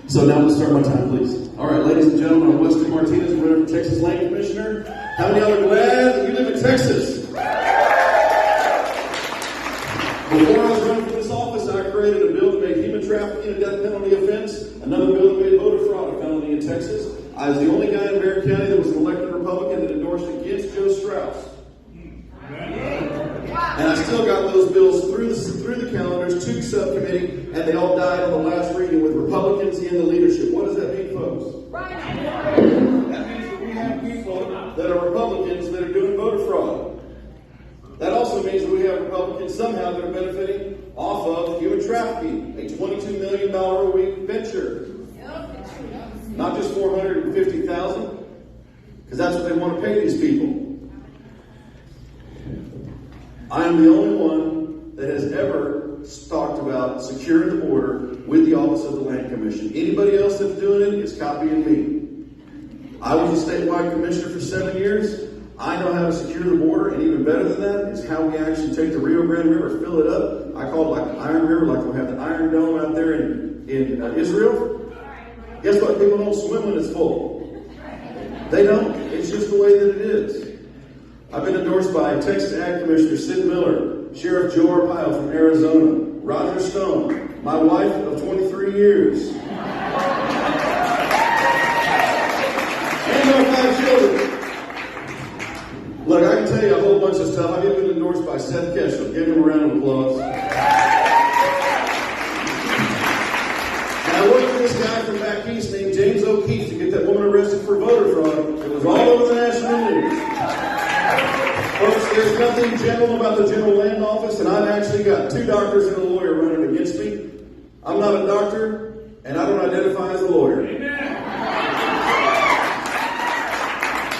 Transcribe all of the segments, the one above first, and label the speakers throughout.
Speaker 1: So now let's start my time, please. All right, ladies and gentlemen, I'm Weston Martinez, running for Texas Land Commissioner. How many of y'all are glad that you live in Texas? Before I was running for this office, I created a bill to make human trafficking a death penalty offense, another bill that made voter fraud a felony in Texas. I was the only guy in Marion County that was an elected Republican that endorsed against Joe Strauss. And I still got those bills through the calendars to subcommittee, and they all died on the last reading with Republicans in the leadership. What does that mean, folks? That means that we have people that are Republicans that are doing voter fraud. That also means that we have Republicans somehow that are benefiting off of human trafficking, a $22 million a week venture. Not just $450,000, because that's what they want to pay these people. I am the only one that has ever talked about securing the border with the Office of the Land Commission. Anybody else that's doing it is copying me. I was a statewide commissioner for 7 years. I know how to secure the border, and even better than that is how we actually take the Rio Grande River, fill it up. I call it like the Iron River, like we have the Iron Dome out there in Israel. Guess what? People don't swim when it's full. They don't. It's just the way that it is. I've been endorsed by Texas Ag Commissioner Sid Miller, Sheriff Joe Arpaio from Arizona, Roger Stone, my wife of 23 years, and our 5 children. Look, I can tell you a whole bunch of stuff. I've even been endorsed by Seth Keshel. Give him a round of applause. And I worked for this guy from back east named James O'Keefe to get that woman arrested for voter fraud. It was all over the national news. Folks, there's nothing general about the General Land Office, and I've actually got 2 doctors and a lawyer running against me. I'm not a doctor, and I don't identify as a lawyer. Amen.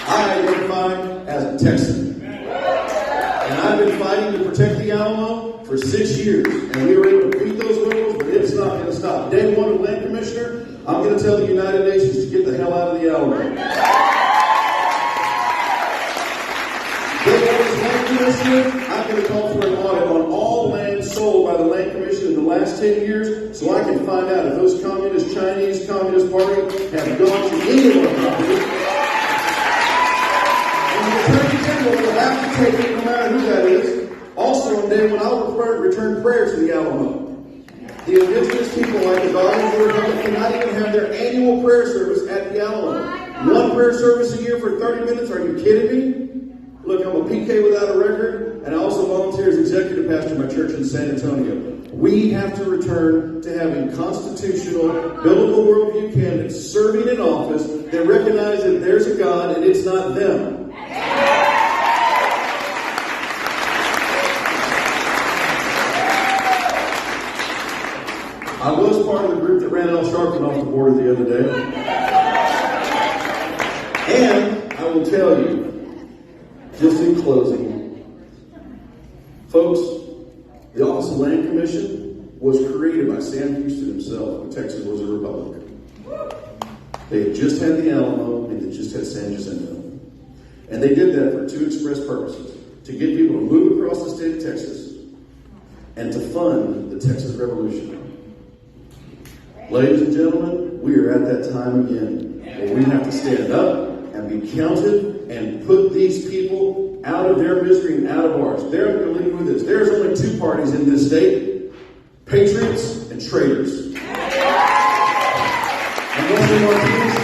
Speaker 1: I identify as a Texan. And I've been fighting to protect the Alamo for 6 years, and we were able to beat those rebels, but it's not going to stop. Day one of Land Commissioner, I'm going to tell the United Nations to get the hell out of the Alamo. I'm going to call for an audit on all land sold by the Land Commission in the last 10 years so I can find out if those communist, Chinese Communist Party have gone to any of our property. And the Attorney General will have to take it no matter who that is. Also, on day one, I will return prayer to the Alamo. The indigenous people like the Darlings of the Republic cannot even have their annual prayer service at the Alamo. One prayer service a year for 30 minutes? Are you kidding me? Look, I'm a PK without a record, and I also volunteer as executive pastor of my church in San Antonio. We have to return to having constitutional, biblical worldview candidates serving in office that recognize that there's a God and it's not them. I was part of the group that ran Al Sharpton off the border the other day. And I will tell you, just in closing, folks, the Office of Land Commission was created by Sam Houston himself when Texas was a republic. They had just had the Alamo and they just had San Jacinto. And they did that for 2 express purposes: to get people to move across the state of Texas and to fund the Texas Revolution. Ladies and gentlemen, we are at that time again where we have to stand up and be counted and put these people out of their misery and out of ours. They're going to leave with this. There's only 2 parties in this state: Patriots and Traitors. And Weston Martinez,